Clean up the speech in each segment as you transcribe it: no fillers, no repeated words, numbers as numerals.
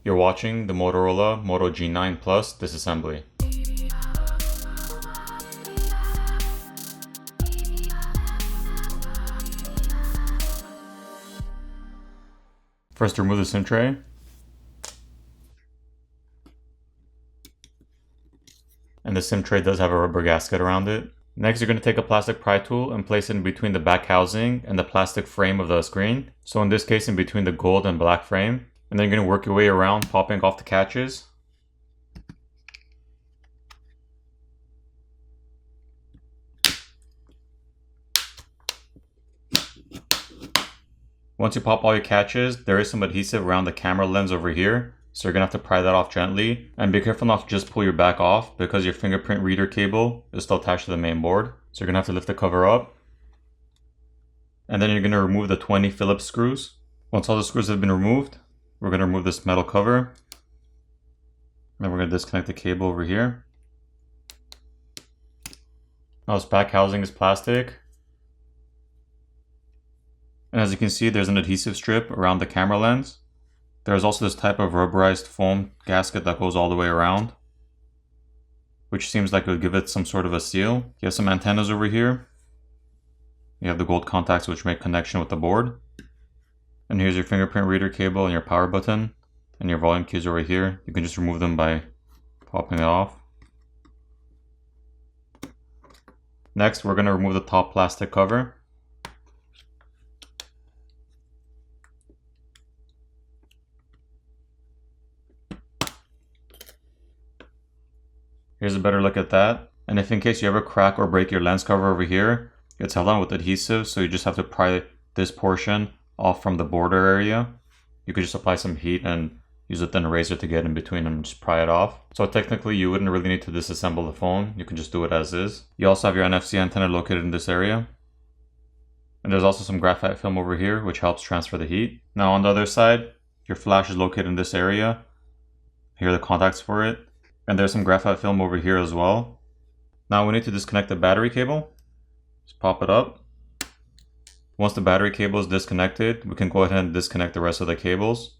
You're watching the Motorola Moto G9 Plus disassembly. First, remove the SIM tray. And the SIM tray does have a rubber gasket around it. Next, you're going to take a plastic pry tool and place it in between the back housing and the plastic frame of the screen. So in this case, in between the gold and black frame. And then you're going to work your way around, popping off the catches. Once you pop all your catches, there is some adhesive around the camera lens over here. So you're going to have to pry that off gently. And be careful not to just pull your back off because your fingerprint reader cable is still attached to the main board. So you're going to have to lift the cover up. And then you're going to remove the 20 Phillips screws. Once all the screws have been removed, we're going to remove this metal cover. Then we're going to disconnect the cable over here. Now this back housing is plastic. And as you can see, there's an adhesive strip around the camera lens. There's also this type of rubberized foam gasket that goes all the way around, which seems like it would give it some sort of a seal. You have some antennas over here. You have the gold contacts which make connection with the board. And here's your fingerprint reader cable and your power button. And your volume keys over here. You can just remove them by popping it off. Next, we're going to remove the top plastic cover. Here's a better look at that. And if in case you ever crack or break your lens cover over here, it's held on with adhesive, so you just have to pry this portion off from the border area. You could just apply some heat and use a thin razor to get in between and just pry it off. So technically you wouldn't really need to disassemble the phone. You can just do it as is. You also have your NFC antenna located in this area. And there's also some graphite film over here which helps transfer the heat. Now on the other side, your flash is located in this area. Here are the contacts for it. And there's some graphite film over here as well. Now we need to disconnect the battery cable. Just pop it up. Once the battery cable is disconnected, we can go ahead and disconnect the rest of the cables.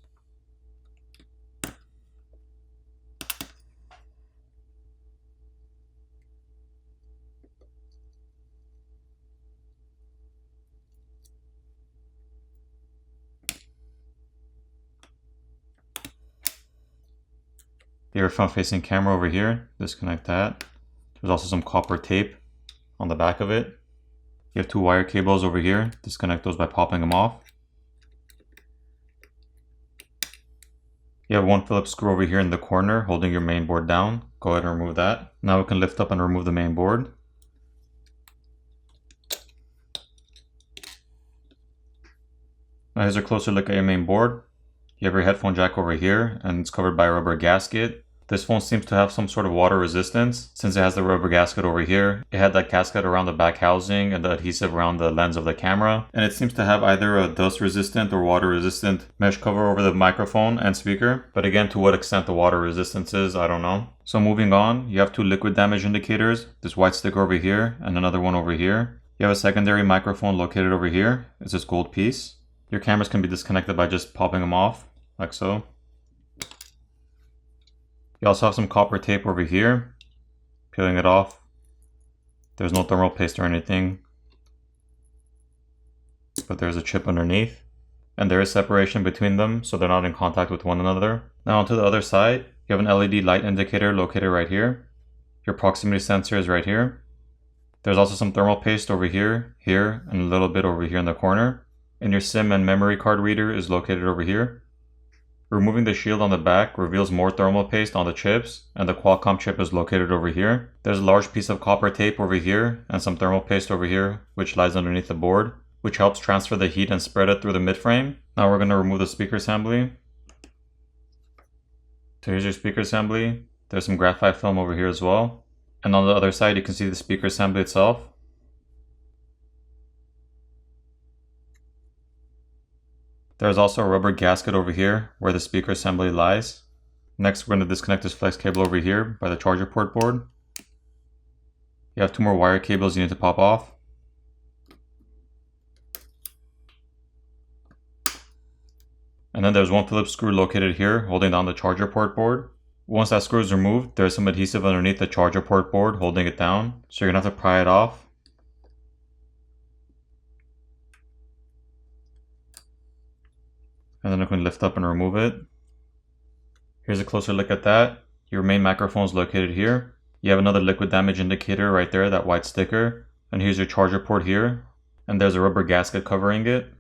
Your front-facing camera over here, disconnect that. There's also some copper tape on the back of it. You have two wire cables over here, disconnect those by popping them off. You have one Phillips screw over here in the corner holding your main board down. Go ahead and remove that. Now we can lift up and remove the main board. Now here's a closer look at your main board. You have your headphone jack over here and it's covered by a rubber gasket. This phone seems to have some sort of water resistance since it has the rubber gasket over here. It had that gasket around the back housing and the adhesive around the lens of the camera. And it seems to have either a dust resistant or water resistant mesh cover over the microphone and speaker. But again, to what extent the water resistance is, I don't know. So moving on, you have two liquid damage indicators. This white sticker over here and another one over here. You have a secondary microphone located over here. It's this gold piece. Your cameras can be disconnected by just popping them off, like so. You also have some copper tape over here. Peeling it off. There's no thermal paste or anything, but there's a chip underneath. And there is separation between them, so they're not in contact with one another. Now onto the other side, you have an LED light indicator located right here. Your proximity sensor is right here. There's also some thermal paste over here, here, and a little bit over here in the corner. And your SIM and memory card reader is located over here. Removing the shield on the back reveals more thermal paste on the chips, and the Qualcomm chip is located over here. There's a large piece of copper tape over here, and some thermal paste over here, which lies underneath the board, which helps transfer the heat and spread it through the mid-frame. Now we're going to remove the speaker assembly. So here's your speaker assembly. There's some graphite film over here as well. And on the other side, you can see the speaker assembly itself. There's also a rubber gasket over here where the speaker assembly lies. Next, we're going to disconnect this flex cable over here by the charger port board. You have two more wire cables you need to pop off. And then there's one Phillips screw located here holding down the charger port board. Once that screw is removed, there's some adhesive underneath the charger port board holding it down. So you're going to have to pry it off. And then you can lift up and remove it. Here's a closer look at that. Your main microphone is located here. You have another liquid damage indicator right there, that white sticker. And here's your charger port here. And there's a rubber gasket covering it.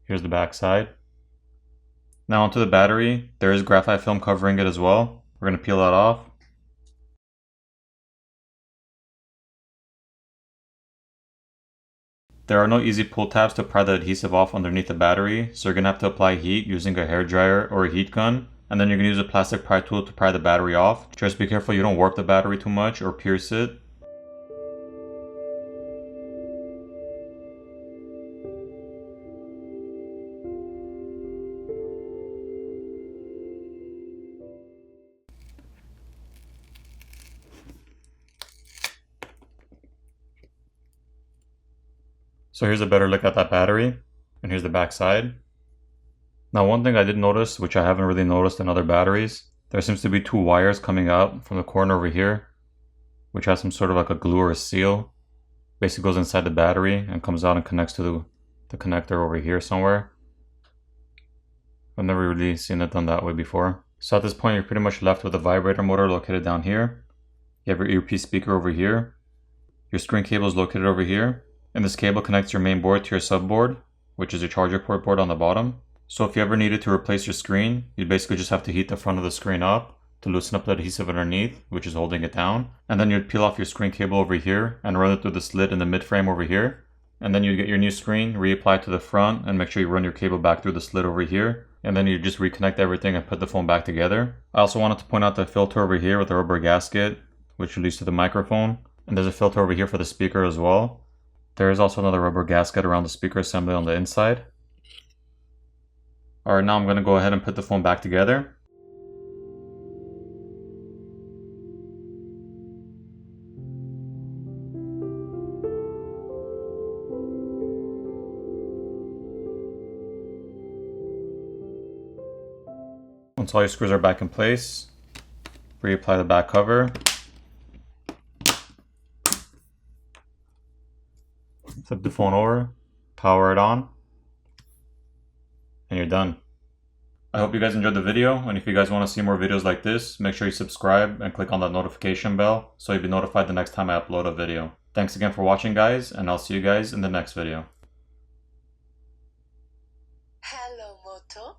Here's the back side. Now onto the battery. There is graphite film covering it as well. We're going to peel that off. There are no easy pull tabs to pry the adhesive off underneath the battery, so you're going to have to apply heat using a hairdryer or a heat gun. And then you're going to use a plastic pry tool to pry the battery off. Just be careful you don't warp the battery too much or pierce it. So here's a better look at that battery, and here's the back side. Now one thing I did notice, which I haven't really noticed in other batteries, there seems to be two wires coming out from the corner over here, which has some sort of like a glue or a seal. Basically goes inside the battery and comes out and connects to the connector over here somewhere. I've never really seen it done that way before. So at this point you're pretty much left with a vibrator motor located down here. You have your earpiece speaker over here. Your screen cable is located over here. And this cable connects your main board to your subboard, which is your charger port board on the bottom. So if you ever needed to replace your screen, you basically just have to heat the front of the screen up to loosen up the adhesive underneath, which is holding it down. And then you'd peel off your screen cable over here and run it through the slit in the mid frame over here. And then you get your new screen, reapply it to the front, and make sure you run your cable back through the slit over here. And then you just reconnect everything and put the phone back together. I also wanted to point out the filter over here with the rubber gasket, which leads to the microphone. And there's a filter over here for the speaker as well. There is also another rubber gasket around the speaker assembly on the inside. Alright, now I'm going to go ahead and put the phone back together. Once all your screws are back in place, reapply the back cover. Flip the phone over, power it on, and you're done. I hope you guys enjoyed the video, and if you guys want to see more videos like this, make sure you subscribe and click on that notification bell so you'll be notified the next time I upload a video. Thanks again for watching, guys, and I'll see you guys in the next video. Hello, Moto.